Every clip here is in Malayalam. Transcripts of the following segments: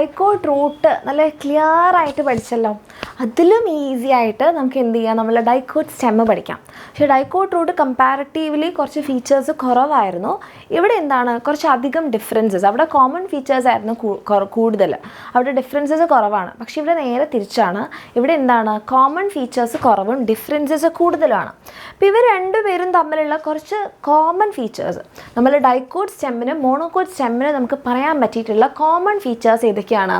ഡൈക്കോട്ട് റൂട്ട് നല്ല ക്ലിയർ ആയിട്ട് പഠിച്ചല്ലോ. അതിലും ഈസി ആയിട്ട് നമുക്ക് എന്ത് ചെയ്യാം, നമ്മൾ ഡൈക്കോട്ട് സ്റ്റെമ്മ് പഠിക്കാം. പക്ഷേ ഡൈക്കോട്ട് റൂട്ട് കമ്പാരിറ്റീവ്ലി കുറച്ച് ഫീച്ചേഴ്സ് കുറവായിരുന്നു. ഇവിടെ എന്താണ് കുറച്ച് അധികം ഡിഫറൻസസ്. അവിടെ കോമൺ ഫീച്ചേഴ്സ് ആയിരുന്നു കൂടുതൽ, അവിടെ ഡിഫറൻസസ് കുറവാണ്. പക്ഷേ ഇവിടെ നേരെ തിരിച്ചാണ്. ഇവിടെ എന്താണ് കോമൺ ഫീച്ചേഴ്സ് കുറവും ഡിഫറൻസസ് കൂടുതലാണ്. അപ്പോൾ ഇവർ രണ്ടുപേരും തമ്മിലുള്ള കുറച്ച് കോമൺ ഫീച്ചേഴ്സ്, നമ്മൾ ഡൈക്കോട്ട് സ്റ്റെമ്മിനും മോണോക്കോട്ട് സ്റ്റെമ്മിനും നമുക്ക് പറയാൻ പറ്റിയിട്ടുള്ള കോമൺ ഫീച്ചേഴ്സ് ഏതൊക്കെയാണ്?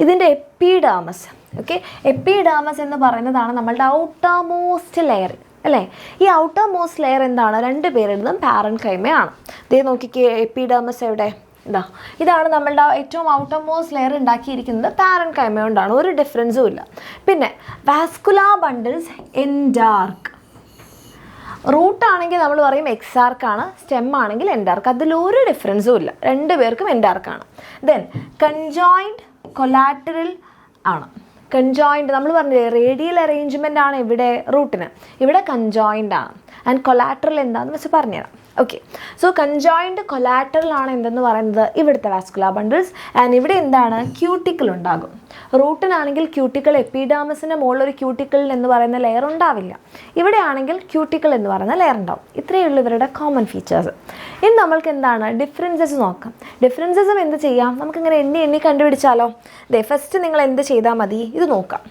ഇതിൻ്റെ എപ്പിഡേർമസ്. ഓക്കെ, എപ്പിഡേർമസ് എന്ന് പറയുന്നതാണ് നമ്മളുടെ ഔട്ടർമോസ്റ്റ് ലെയർ അല്ലേ. ഈ ഔട്ടർമോസ്റ്റ് ലെയർ എന്താണ്? രണ്ട് പേരിടുന്നതും പാരൻകൈമയാണ്. ദേ നോക്കിക്കേ, എപ്പിഡേർമസ് എവിടെ? ഇതാണ് നമ്മളുടെ ഏറ്റവും ഔട്ടർമോസ്റ്റ് ലെയർ ഉണ്ടാക്കിയിരിക്കുന്നത് പാരൻകൈമ കൊണ്ടാണ്, ഒരു ഡിഫറൻസും ഇല്ല. പിന്നെ വാസ്കുലാർ ബണ്ടിൽസ് എൻഡാർക്ക്. റൂട്ടാണെങ്കിൽ നമ്മൾ പറയും എക്സാർക്കാണ്, സ്റ്റെം ആണെങ്കിൽ എൻഡാർക്ക്. അതിലൊരു ഡിഫറൻസും ഇല്ല, രണ്ടുപേർക്കും എൻഡാർക്കാണ്. ദെൻ കൺജോയിൻറ്റ് കൊലാറ്ററൽ ആണ്. കൺജോയിൻറ്റ് നമ്മൾ പറഞ്ഞില്ലേ, റേഡിയൽ അറേഞ്ച്മെൻ്റ് ആണ് ഇവിടെ റൂട്ടിന്, ഇവിടെ കൺജോയിൻ്റ് ആണ്. ആൻഡ് കൊലാറ്ററൽ എന്താണെന്ന് വെച്ച് പറഞ്ഞുതരാം. ഓക്കെ, സോ കൺജോയിൻറ്റ് കൊലാറ്ററൽ ആണ് എന്തെന്ന് പറയുന്നത് ഇവിടുത്തെ വാസ്കുലാർ ബണ്ടിൽസ്. ആൻഡ് ഇവിടെ എന്താണ് ക്യൂട്ടിക്കിൾ ഉണ്ടാകും. റൂട്ടിനാണെങ്കിൽ ക്യൂട്ടിക്കിൾ, എപ്പിഡേർമസിൻ്റെ മുകളിലൊരു ക്യൂട്ടിക്കിൾ എന്ന് പറയുന്ന ലെയർ ഉണ്ടാവില്ല. ഇവിടെ ആണെങ്കിൽ ക്യൂട്ടിക്കിൾ എന്ന് പറയുന്ന ലെയർ ഉണ്ടാവും. ഇത്രയേ ഉള്ളൂ ഇവരുടെ കോമൺ ഫീച്ചേഴ്സ്. ഇനി നമ്മൾക്ക് എന്താണ് ഡിഫറൻസസ് നോക്കാം. ഡിഫറൻസസും എന്ത് ചെയ്യാം, നമുക്കിങ്ങനെ എണ്ണി കണ്ടുപിടിച്ചാലോ. ഫസ്റ്റ് നിങ്ങൾ എന്ത് ചെയ്താൽ മതി, ഇത് നോക്കാം.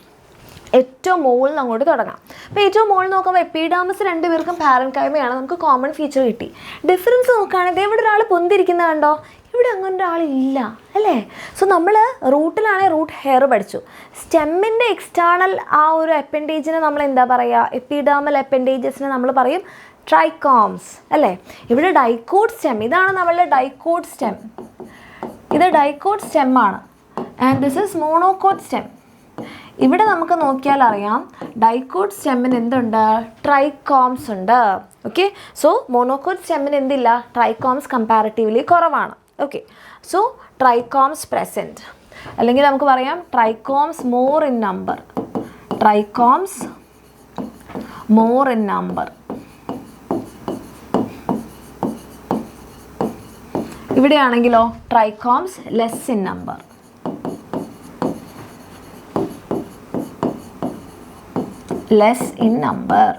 ഏറ്റവും മുകളിൽ നിന്ന് അങ്ങോട്ട് തുടങ്ങാം. അപ്പോൾ ഏറ്റവും മുകളിൽ നോക്കുമ്പോൾ എപ്പിഡേർമസ് രണ്ടുപേർക്കും പാരൻകൈമയാണ്, നമുക്ക് കോമൺ ഫീച്ചർ കിട്ടി. ഡിഫറൻസ് നോക്കുകയാണെങ്കിൽ ഇവിടെ ഒരാൾ പൊന്തിരിക്കുന്നത് കണ്ടോ, ഇവിടെ അങ്ങനെ ഒരാളില്ല അല്ലേ. സോ നമ്മൾ റൂട്ടിലാണെങ്കിൽ റൂട്ട് ഹെയർ പഠിച്ചു. സ്റ്റെമ്മിൻ്റെ എക്സ്റ്റേണൽ ആ ഒരു അപ്പൻഡേജിനെ നമ്മൾ എന്താ പറയുക, എപ്പിഡേർമൽ അപ്പൻഡേജസിനെ നമ്മൾ പറയും ട്രൈക്കോംസ് അല്ലേ. ഇവിടെ ഡൈക്കോട്ട് സ്റ്റെം, ഇതാണ് നമ്മളുടെ ഡൈക്കോട്ട് സ്റ്റെം. ഇത് ഡൈക്കോട്ട് സ്റ്റെമ്മാണ്. And this is monocot stem. ഇവിടെ നമുക്ക് നോക്കിയാൽ അറിയാം ഡൈക്കോട്ട് സ്റ്റെമ്മിന് എന്തുണ്ട്, ട്രൈക്കോംസ് ഉണ്ട്. ഓക്കെ, സോ മോണോക്കോട്ട് സ്റ്റെമ്മിന് എന്തില്ല, ട്രൈക്കോംസ് കമ്പാരിറ്റീവ്ലി കുറവാണ്. ഓക്കെ, സോ ട്രൈക്കോംസ് പ്രസൻറ്റ്, അല്ലെങ്കിൽ നമുക്ക് പറയാം trichomes more in number. Trichomes more in number. ഇവിടെയാണെങ്കിലോ trichomes less in number. Less in number.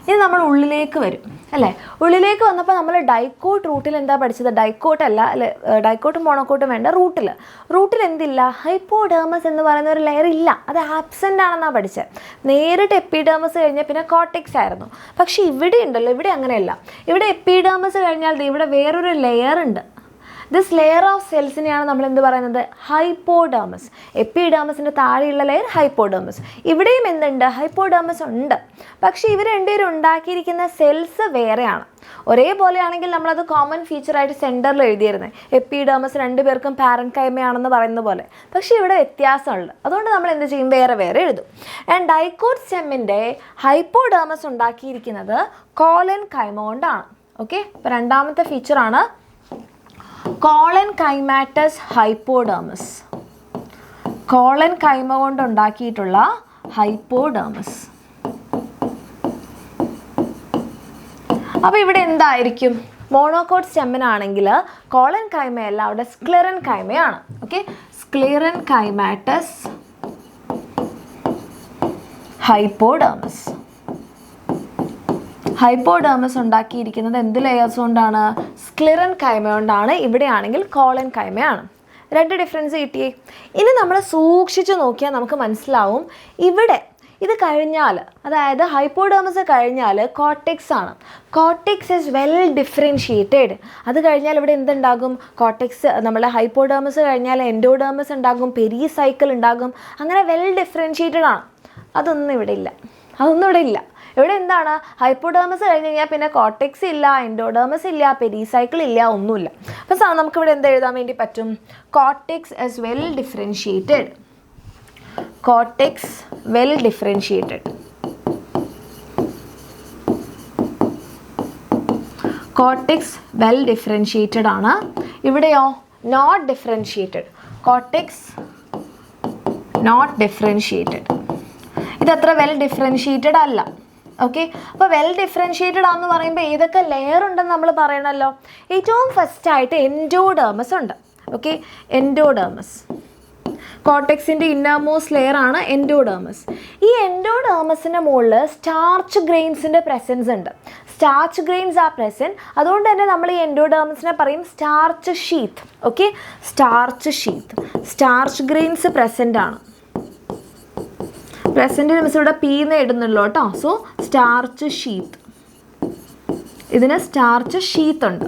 ഇനി നമ്മൾ ഉള്ളിലേക്ക് വരും അല്ലേ. ഉള്ളിലേക്ക് വന്നപ്പോൾ നമ്മൾ ഡൈക്കോട്ട് റൂട്ടിൽ എന്താ പഠിച്ചത്, ഡൈക്കോട്ട് അല്ല അല്ലെ, ഡൈക്കോട്ടും മോണോക്കോട്ടും വേണ്ട, റൂട്ടിൽ എന്തില്ല, ഹൈപ്പോഡേർമസ് എന്ന് പറയുന്ന ഒരു ലെയർ ഇല്ല, അത് ആബ്സെൻ്റ് ആണെന്നാണ് പഠിച്ചത്. നേരിട്ട് എപ്പിഡേർമസ് കഴിഞ്ഞാൽ പിന്നെ കോർട്ടെക്സ് ആയിരുന്നു. പക്ഷേ ഇവിടെ ഉണ്ടല്ലോ, ഇവിടെ അങ്ങനെയല്ല. ഇവിടെ എപ്പിഡേർമസ് കഴിഞ്ഞാൽ ഇവിടെ വേറൊരു ലെയർ ഉണ്ട്. ദിസ് ലെയർ ഓഫ് സെൽസിനെയാണ് നമ്മൾ എന്ത് പറയുന്നത്, ഹൈപ്പോഡേർമസ്. എപ്പിഡേർമസിൻ്റെ താഴെയുള്ള ലെയർ ഹൈപ്പോഡേർമസ്. ഇവിടെയും എന്തുണ്ട്, ഹൈപ്പോഡേർമസ് ഉണ്ട്. പക്ഷേ ഇവർ രണ്ടുപേരും ഉണ്ടാക്കിയിരിക്കുന്ന സെൽസ് വേറെയാണ്. ഒരേപോലെയാണെങ്കിൽ നമ്മളത് കോമൺ ഫീച്ചറായിട്ട് സെൻറ്ററിൽ എഴുതിയിരുന്നത്, എപ്പിഡേർമസ് രണ്ടുപേർക്കും പാരൻകൈമയാണെന്ന് പറയുന്ന പോലെ. പക്ഷേ ഇവിടെ വ്യത്യാസമുണ്ട്, അതുകൊണ്ട് നമ്മൾ എന്ത് ചെയ്യും, വേറെ വേറെ എഴുതും. ആൻഡ് ഡൈക്കോട്ട് സ്റ്റെമ്മിൻ്റെ ഹൈപ്പോഡേർമസ് ഉണ്ടാക്കിയിരിക്കുന്നത് കോളൻ കൈമ കൊണ്ടാണ്. ഓക്കെ, അപ്പോൾ രണ്ടാമത്തെ ഫീച്ചറാണ് കോളൻ കൈമാറ്റസ് ഹൈപ്പോഡേർമസ്. കോളൻ കൈമ കൊണ്ടുണ്ടാക്കിയിട്ടുള്ള ഹൈപ്പോഡേർമസ്. അപ്പോൾ ഇവിടെ എന്തായിരിക്കും, മോണോക്കോട്ട് സ്റ്റെമ്മിനാണെങ്കിൽ കോളൻ കൈമയല്ല, അവിടെ സ്ക്ലെറൻ കൈമയാണ്. ഓക്കെ, സ്ക്ലെറൻ കൈമാറ്റസ് ഹൈപ്പോഡേർമസ്. ഹൈപ്പോഡേർമസ് ഉണ്ടാക്കിയിരിക്കുന്നത് എന്ത് ലെയേഴ്സ് കൊണ്ടാണ്, സ്ക്ലെറൻ കൈമ കൊണ്ടാണ്. ഇവിടെയാണെങ്കിൽ കോളൻ കൈമയാണ്. രണ്ട് ഡിഫറൻസ് കിട്ടിയേ. ഇനി നമ്മൾ സൂക്ഷിച്ച് നോക്കിയാൽ നമുക്ക് മനസ്സിലാവും, ഇവിടെ ഇത് കഴിഞ്ഞാൽ, അതായത് ഹൈപ്പോഡേർമസ് കഴിഞ്ഞാൽ കോർട്ടെക്സ് ആണ്. Cortex is well differentiated. അത് കഴിഞ്ഞാൽ ഇവിടെ എന്തുണ്ടാകും, കോർട്ടെക്സ്, നമ്മളെ ഹൈപ്പോഡേർമസ് കഴിഞ്ഞാൽ എൻഡോഡേർമസ് ഉണ്ടാകും, പെരിസൈക്കിൾ ഉണ്ടാകും. അങ്ങനെ വെൽ ഡിഫറൻഷിയേറ്റഡ് ആണ്. അതൊന്നും ഇവിടെ ഇല്ല. ഇവിടെ എന്താണ്, ഹൈപ്പോഡേർമസ് കഴിഞ്ഞ് കഴിഞ്ഞാൽ പിന്നെ കോർട്ടെക്സ് ഇല്ല, എൻഡോഡേർമസ് ഇല്ല, പെരിസൈക്കിൾ ഇല്ല, ഒന്നുമില്ല. അപ്പോൾ നമുക്കിവിടെ എന്ത് എഴുതാൻ വേണ്ടി പറ്റും, cortex is well differentiated. Cortex well differentiated. Cortex well differentiated ആണ്. ഇവിടെയോ not differentiated. Cortex not differentiated. ഇതത്ര വെൽ ഡിഫറൻഷിയേറ്റഡ് അല്ല. ഓക്കെ, അപ്പോൾ വെൽ ഡിഫറൻഷിയേറ്റഡ് ആണെന്ന് പറയുമ്പോൾ ഏതൊക്കെ ലെയർ ഉണ്ടെന്ന് നമ്മൾ പറയണമല്ലോ. ഏറ്റവും ഫസ്റ്റായിട്ട് എൻഡോഡേർമസ് ഉണ്ട്. ഓക്കെ, എൻഡോഡേർമസ്. കോർട്ടെക്സിൻ്റെ ഇന്നർമോസ്റ്റ് ലെയർ ആണ് എൻഡോഡെർമസ്. ഈ എൻഡോഡെർമസിൻ്റെ മുകളിൽ സ്റ്റാർച്ച് ഗ്രെയിൻസിൻ്റെ പ്രസൻസ് ഉണ്ട്. Starch grains are present. അതുകൊണ്ട് തന്നെ നമ്മൾ ഈ എൻഡോഡെർമസിനെ പറയും starch sheath. Okay, starch sheath. Starch grains present ആണ്. പ്രസൻറ്റിന് മിസ് ഇവിടെ പി എന്ന് ഇടുന്നുള്ളൂ കേട്ടോ. സോ സ്റ്റാർച്ച് ഷീത്ത്, ഇതിന് സ്റ്റാർച്ച് ഷീത്ത് ഉണ്ട്.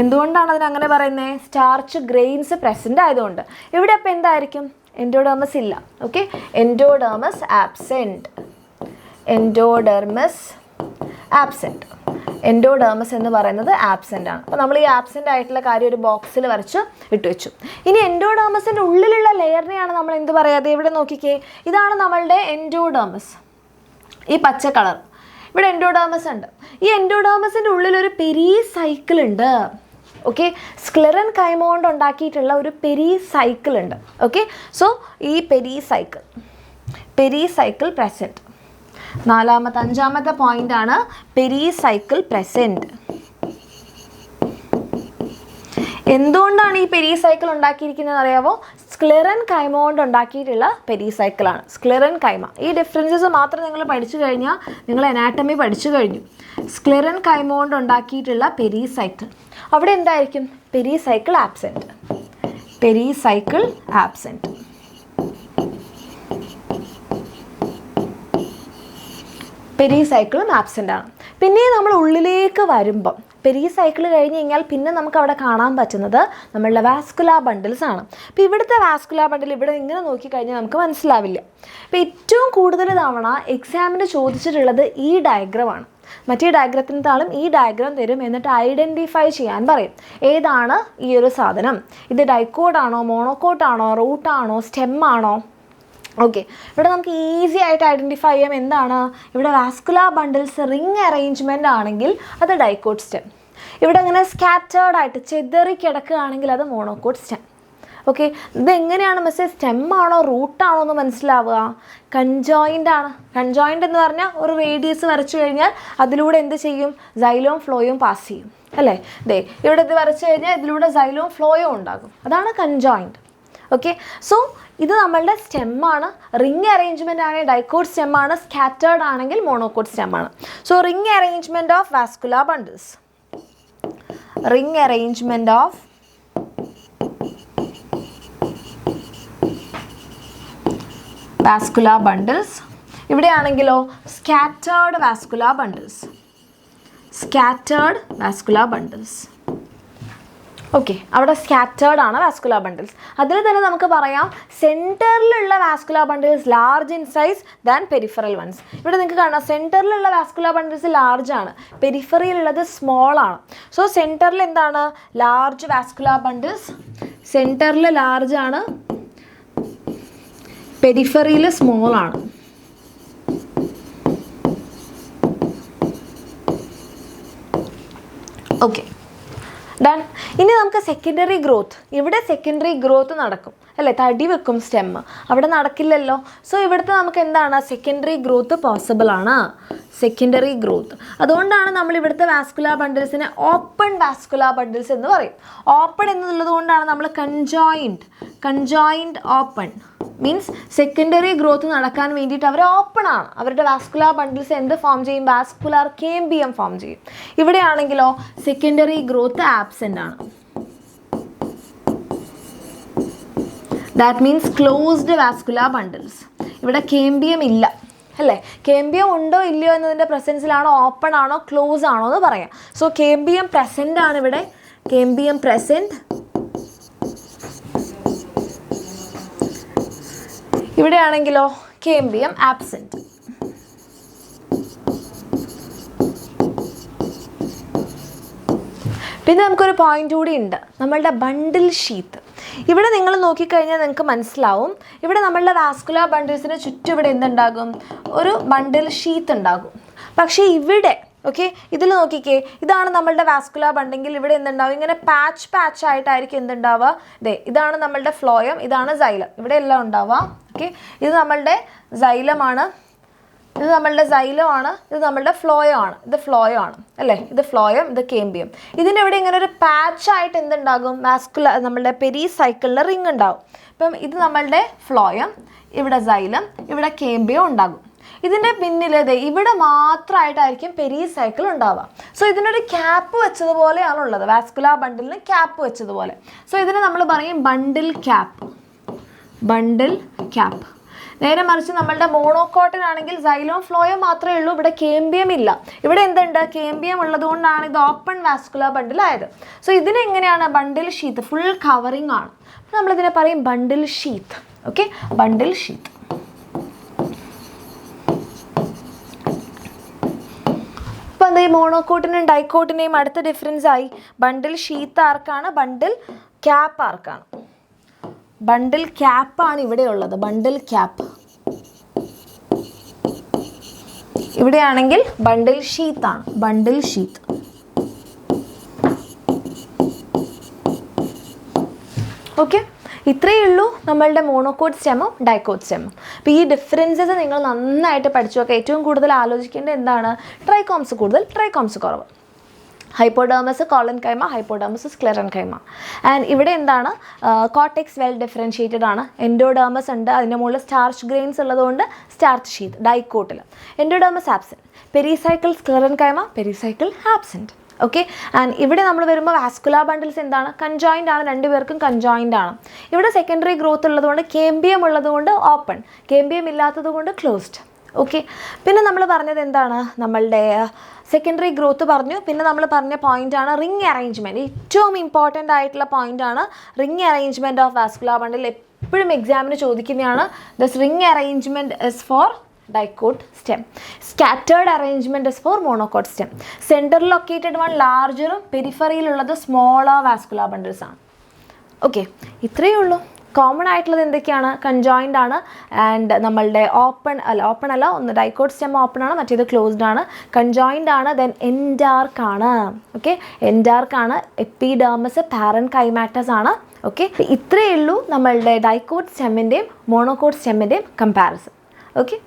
എന്തുകൊണ്ടാണ് അതിനങ്ങനെ പറയുന്നത്? സ്റ്റാർച്ച് ഗ്രെയിൻസ് പ്രസൻ്റ് ആയതുകൊണ്ട്. ഇവിടെ അപ്പോൾ എന്തായിരിക്കും? എൻഡോഡെർമസ് ഇല്ല. Okay, endodermis absent. Endodermis absent. Endodermis എന്ന് പറയുന്നത് ആബ്സെൻ്റ് ആണ്. അപ്പോൾ നമ്മൾ ഈ ആബ്സെൻ്റ് ആയിട്ടുള്ള കാര്യം ഒരു ബോക്സിൽ വരച്ച് ഇട്ട് വെച്ചു. ഇനി എൻഡോഡെർമസിൻ്റെ ഉള്ളിലുള്ള ലെയറിനെയാണ് നമ്മൾ എന്ത് പറയാതെ? ഇവിടെ നോക്കിക്കേ, ഇതാണ് നമ്മളുടെ എൻഡോഡെർമസ്. ഈ പച്ച കളർ, ഇവിടെ എൻഡോഡെർമസ് ഉണ്ട്. ഈ എൻഡോഡെർമസിൻ്റെ ഉള്ളിലൊരു പെരിസൈക്കിൾ ഉണ്ട്. ഓക്കെ, സ്ക്ലെറൻ കൈമ കൊണ്ട് ഉണ്ടാക്കിയിട്ടുള്ള ഒരു പെരിസൈക്കിൾ ഉണ്ട്. ഓക്കെ, സോ ഈ പെരിസൈക്കിൾ പ്രസൻറ്റ്. അഞ്ചാമത്തെ പോയിന്റ് ആണ് പെരിസൈക്കിൾ പ്രസൻറ്റ്. എന്തുകൊണ്ടാണ് ഈ പെരിസൈക്കിൾ ഉണ്ടാക്കിയിരിക്കുന്നത് അറിയാവോ? സ്ക്ലെറൻ കൈമ കൊണ്ട് ഉണ്ടാക്കിയിട്ടുള്ള പെരിസൈക്കിളാണ്. സ്ക്ലെറൻ കൈമ. ഈ ഡിഫറൻസസ് മാത്രം നിങ്ങൾ പഠിച്ചു കഴിഞ്ഞാൽ നിങ്ങൾ അനാട്ടമി പഠിച്ചു കഴിഞ്ഞു. സ്ക്ലെറൻ കൈമ കൊണ്ട് ഉണ്ടാക്കിയിട്ടുള്ള പെരിസൈക്കിൾ. അവിടെ എന്തായിരിക്കും? Pericycle absent. Pericycle absent. പെരിസൈക്കിളും ആബ്സെൻ്റ് ആണ്. പിന്നെ നമ്മൾ ഉള്ളിലേക്ക് വരുമ്പം പെരിസൈക്കിൾ കഴിഞ്ഞ് കഴിഞ്ഞാൽ പിന്നെ നമുക്ക് അവിടെ കാണാൻ പറ്റുന്നത് നമ്മളുടെ വാസ്കുലാർ ബണ്ടിൽസ് ആണ്. അപ്പോൾ ഇവിടുത്തെ വാസ്കുലാർ ബണ്ടിൽ ഇവിടെ ഇങ്ങനെ നോക്കിക്കഴിഞ്ഞാൽ നമുക്ക് മനസ്സിലാവില്ല. അപ്പോൾ ഏറ്റവും കൂടുതൽ തവണ എക്സാമിന് ചോദിച്ചിട്ടുള്ളത് ഈ ഡയഗ്രമാണ്. മറ്റേ ഡയഗ്രത്തിനേക്കാളും ഈ ഡയഗ്രാം തരും, എന്നിട്ട് ഐഡൻറ്റിഫൈ ചെയ്യാൻ പറയും. ഏതാണ് ഈ ഒരു സാധനം? ഇത് ഡൈക്കോട്ടാണോ, മോണോക്കോട്ടാണോ, റൂട്ടാണോ, സ്റ്റെമ്മാണോ? ഓക്കെ, ഇവിടെ നമുക്ക് ഈസി ആയിട്ട് ഐഡൻറ്റിഫൈ ചെയ്യാം. എന്താണ്? ഇവിടെ വാസ്കുലാർ ബണ്ടിൽസ് റിംഗ് അറേഞ്ച്മെൻ്റ് ആണെങ്കിൽ അത് ഡൈക്കോട്ട് സ്റ്റെം. ഇവിടെ ഇങ്ങനെ സ്കാറ്റേർഡ് ആയിട്ട് ചെതറി കിടക്കുകയാണെങ്കിൽ അത് മോണോക്കോട്ട് സ്റ്റെം. ഓക്കെ, ഇതെങ്ങനെയാണ് മെസ്സേജ്? സ്റ്റെമ്മാണോ റൂട്ടാണോ എന്ന് മനസ്സിലാവുക? കൺജോയിൻ്റ് ആണ്. കൺജോയിൻ്റ് എന്ന് പറഞ്ഞാൽ ഒരു റേഡിയസ് വരച്ചു കഴിഞ്ഞാൽ അതിലൂടെ എന്ത് ചെയ്യും? സൈലോം ഫ്ലോയും പാസ് ചെയ്യും അല്ലേ? ഇവിടെ ഇത് വരച്ചു കഴിഞ്ഞാൽ ഇതിലൂടെ സൈലോം ഫ്ലോയും ഉണ്ടാകും. അതാണ് കൺജോയിൻ്റ്. ഓക്കെ, സോ ഇത് നമ്മളുടെ സ്റ്റെമ്മാണ്. റിംഗ് അറേഞ്ച്മെൻ്റ് ആണെങ്കിൽ ഡൈക്കോട്ട് സ്റ്റെമ്മാണ്, സ്കാറ്റേർഡ് ആണെങ്കിൽ മോണോക്കോട്ട് സ്റ്റെമ്മാണ്. So ring arrangement of vascular bundles. Ring arrangement of vascular bundles. ഇവിടെയാണെങ്കിലോ scattered vascular bundles. Scattered vascular bundles. Okay, അവിടെ സ്കാറ്റേർഡ് ആണ് വാസ്കുലാർ ബണ്ടിൽസ്. അതിൽ തന്നെ നമുക്ക് പറയാം സെൻറ്ററിലുള്ള vascular bundles large in size than peripheral ones. ഇവിടെ നിങ്ങൾക്ക് കാണാം സെൻറ്ററിലുള്ള വാസ്കുലാർ ബണ്ടിൽസ് ലാർജ് ആണ്, പെരിഫറിയിലുള്ളത് സ്മോൾ ആണ്. സോ സെൻറ്ററിൽ എന്താണ്? Large vascular bundles. സെൻറ്ററിൽ ലാർജ് ആണ്, പെരിഫറിയിൽ സ്മോൾ ആണ്. Okay, done. ഇനി നമുക്ക് സെക്കൻഡറി ഗ്രോത്ത്. ഇവിടെ സെക്കൻഡറി ഗ്രോത്ത് നടക്കും അല്ലേ? തടി വെക്കും സ്റ്റെമ്മ്, അവിടെ നടക്കില്ലല്ലോ. സോ ഇവിടുത്തെ നമുക്ക് എന്താണ്? സെക്കൻഡറി ഗ്രോത്ത് പോസിബിൾ ആണ്. Secondary growth. അതുകൊണ്ടാണ് നമ്മൾ ഇവിടുത്തെ വാസ്കുലാർ ബണ്ടിൽസിനെ ഓപ്പൺ വാസ്കുലാർ ബണ്ടിൽസ് എന്ന് പറയും. ഓപ്പൺ എന്നുള്ളത് കൊണ്ടാണ് നമ്മൾ conjoined open means secondary growth നടക്കാൻ വേണ്ടിയിട്ട് അവർ ഓപ്പൺ ആണ്. അവരുടെ വാസ്കുലാർ ബണ്ടിൽസ് എന്ത് ഫോം ചെയ്യും? വാസ്കുലാർ കേംബിയം ഫോം ചെയ്യും. ഇവിടെയാണെങ്കിലോ സെക്കൻഡറി ഗ്രോത്ത് ആബ്സെൻ്റ് ആണ്. That means closed vascular bundles. ഇവിടെ കേംബിയം ഇല്ല അല്ലേ? കേംബിയം ഉണ്ടോ ഇല്ലയോ എന്നതിൻ്റെ പ്രസൻസിലാണോ ഓപ്പൺ ആണോ ക്ലോസ് ആണോ എന്ന് പറയാം. സോ കേംബിയം പ്രസൻ്റ് ആണ് ഇവിടെ. Cambium present. ഇവിടെയാണെങ്കിലോ കേംബിയം ആബ്സെൻറ്റ്. പിന്നെ നമുക്കൊരു പോയിന്റ് കൂടി ഉണ്ട്, നമ്മളുടെ ബണ്ടിൽ ഷീത്ത്. ഇവിടെ നിങ്ങൾ നോക്കിക്കഴിഞ്ഞാൽ നിങ്ങൾക്ക് മനസ്സിലാവും, ഇവിടെ നമ്മളുടെ വാസ്കുലാർ ബണ്ടിൽസിന് ചുറ്റും ഇവിടെ എന്തുണ്ടാകും? ഒരു ബണ്ടിൽ ഷീത്ത് ഉണ്ടാകും. പക്ഷേ ഇവിടെ ഓക്കെ, ഇതിൽ നോക്കിക്കേ, ഇതാണ് നമ്മളുടെ വാസ്കുലാർ ബണ്ടെങ്കിൽ ഇവിടെ എന്തുണ്ടാവും? ഇങ്ങനെ പാച്ച് ആയിട്ടായിരിക്കും എന്തുണ്ടാവുക? ഇതാണ് നമ്മളുടെ ഫ്ലോയം, ഇതാണ് സൈലം, ഇവിടെ എല്ലാം ഉണ്ടാവുക. ഓക്കെ, ഇത് നമ്മളുടെ സൈലമാണ്, ഇത് നമ്മളുടെ സൈലം ആണ്, ഇത് നമ്മളുടെ ഫ്ലോയോ ആണ്, ഇത് ഫ്ലോയോ ആണ് അല്ലേ, ഇത് ഫ്ലോയം, ഇത് കേമ്പിയം. ഇതിനിവിടെ ഇങ്ങനെ ഒരു പാച്ചായിട്ട് എന്തുണ്ടാകും, നമ്മളുടെ പെരിസൈക്കിളിൽ റിങ് ഉണ്ടാകും. ഇപ്പം ഇത് നമ്മളുടെ ഫ്ലോയം, ഇവിടെ സൈലം, ഇവിടെ കേമ്പിയം ഉണ്ടാകും. ഇതിൻ്റെ പിന്നിൽ ഇവിടെ മാത്രമായിട്ടായിരിക്കും പെരിസൈക്കിൾ ഉണ്ടാവുക. സോ ഇതിനൊരു ക്യാപ്പ് വെച്ചതുപോലെയാണുള്ളത്, വാസ്കുലാർ ബണ്ടിലിന് ക്യാപ്പ് വെച്ചതുപോലെ. സോ ഇതിനെ നമ്മൾ പറയും ബണ്ടിൽ ക്യാപ്പ്, ബണ്ടിൽ ക്യാപ്പ്. നേരെ മറിച്ച് നമ്മളുടെ മോണോക്കോട്ടിനാണെങ്കിൽ സൈലോം ഫ്ലോയോ മാത്രമേ ഉള്ളൂ, ഇവിടെ കേമ്പിയം ഇല്ല. ഇവിടെ എന്തുണ്ട്, കേമ്പിയം ഉള്ളത് കൊണ്ടാണ് ഇത് ഓപ്പൺ വാസ്കുലാർ ബണ്ടിൽ ആയത്. സോ ഇതിനെങ്ങനെയാണ്, ബണ്ടിൽ ഷീത്ത്, ഫുൾ കവറിങ് ആണ്. നമ്മളിതിനെ പറയും bundle sheath. Okay, bundle sheath. അപ്പോൾ എന്താ, ഈ മോണോക്കോട്ടിനും ഡൈക്കോട്ടിനെയും അടുത്ത ഡിഫറൻസ് ആയി. ബണ്ടിൽ ഷീത്ത് ആർക്കാണ്, ബണ്ടിൽ ക്യാപ്പ് ആർക്കാണ്? ബണ്ടിൽ ക്യാപ്പാണ് ഇവിടെ ഉള്ളത്, ബണ്ടിൽ ക്യാപ്പ്. ഇവിടെയാണെങ്കിൽ ബണ്ടിൽ ഷീത്ത് ആണ്, ബണ്ടിൽ ഷീത്ത്. ഓക്കെ, ഇത്രയേ ഉള്ളൂ നമ്മളുടെ മോണോക്കോട്ട് സ്റ്റെമും ഡൈക്കോട്ട് സ്റ്റെമും. അപ്പോൾ ഈ ഡിഫറൻസസ് നിങ്ങൾ നന്നായിട്ട് പഠിച്ചു നോക്കുക. ഏറ്റവും കൂടുതൽ ആലോചിക്കേണ്ടത് എന്താണ്, ട്രൈക്കോംസ് കൂടുതൽ, ട്രൈക്കോംസ് കുറവ്. ഹൈപ്പോഡെർമസ് കോളൻ കൈമ, ഹൈപ്പോഡെർമസ് സ്ക്ലെറൻ കൈമ. ആൻഡ് ഇവിടെ എന്താണ്, കോർട്ടെക്സ് വെൽ ഡിഫറൻഷിയേറ്റഡ് ആണ്. എൻഡോഡെർമസ് ഉണ്ട്, അതിൻ്റെ മുകളിൽ സ്റ്റാർച്ച് ഗ്രെയിൻസ് ഉള്ളതുകൊണ്ട് സ്റ്റാർച്ച് ഷീത്ത്. ഡൈക്കോട്ടിൽ endodermis absent, pericycle sclerenchyma, pericycle absent. Okay, and ഇവിടെ നമ്മൾ വരുമ്പോൾ വാസ്കുലാർ ബണ്ടിൽസ് എന്താണ്, കൺജോയിൻ്റ് ആണ്, രണ്ടുപേർക്കും കൺജോയിൻ്റ് ആണ്. ഇവിടെ സെക്കൻഡറി ഗ്രോത്ത് ഉള്ളതുകൊണ്ട്, കേമ്പിയം ഉള്ളതുകൊണ്ട് ഓപ്പൺ, കേമ്പിയം ഇല്ലാത്തത് കൊണ്ട് ക്ലോസ്ഡ്. ഓക്കെ, പിന്നെ നമ്മൾ പറഞ്ഞത് എന്താണ്, നമ്മളുടെ സെക്കൻഡറി ഗ്രോത്ത് പറഞ്ഞു. പിന്നെ നമ്മൾ പറഞ്ഞ പോയിൻ്റാണ് റിംഗ് അറേഞ്ച്മെൻറ്റ്. ഏറ്റവും ഇമ്പോർട്ടൻ്റ് ആയിട്ടുള്ള പോയിൻ്റാണ് ring arrangement of vascular bundle. എപ്പോഴും എക്സാമിന് ചോദിക്കുന്നതാണ്. This ring arrangement is for dicot stem. Scattered arrangement is for monocot stem. Center located one larger, peripheral ഉള്ളത് smaller vascular bundles ആണ്. ഓക്കെ, ഇത്രയേ ഉള്ളൂ. കോമൺ ആയിട്ടുള്ളത് എന്തൊക്കെയാണ്, കൺജോയിൻ്റ് ആണ്. ആൻഡ് നമ്മളുടെ ഓപ്പൺ അല്ല, ഒന്ന് ഡൈക്കോട്ട് സ്റ്റെം ഓപ്പൺ ആണ്, മറ്റേത് ക്ലോസ്ഡ് ആണ്. കൺജോയിൻ്റ് ആണ്, ദെൻ എൻഡാർക്ക് ആണ്. ഓക്കെ, എൻഡാർക്ക് ആണ്. എപ്പിഡെർമസ് പാരൻ കൈമാറ്റസ് ആണ്. ഓക്കെ, ഇത്രയേ ഉള്ളൂ നമ്മളുടെ ഡൈക്കോട്ട് സ്റ്റെമ്മിൻ്റെയും മോണോക്കോട്ട് സ്റ്റെമ്മിൻ്റെയും കമ്പാരിസൺ. ഓക്കെ.